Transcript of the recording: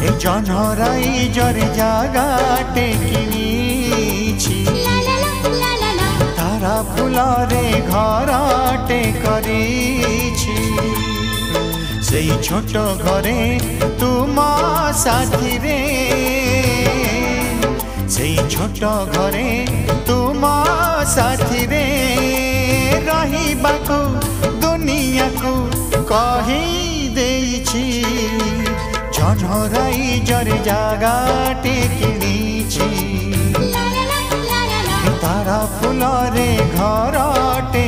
ए जनहराई जरे जागाटे किनिछि तारा फुलरे घरटे करिछि सेई छोट घरे तुम साथी रे सेई छोट घरे तुम साथी रे रहिबाकू दुनिया को कही देछि जनहराई जरे जागाटे किनिछि तारा फुलरे घरटे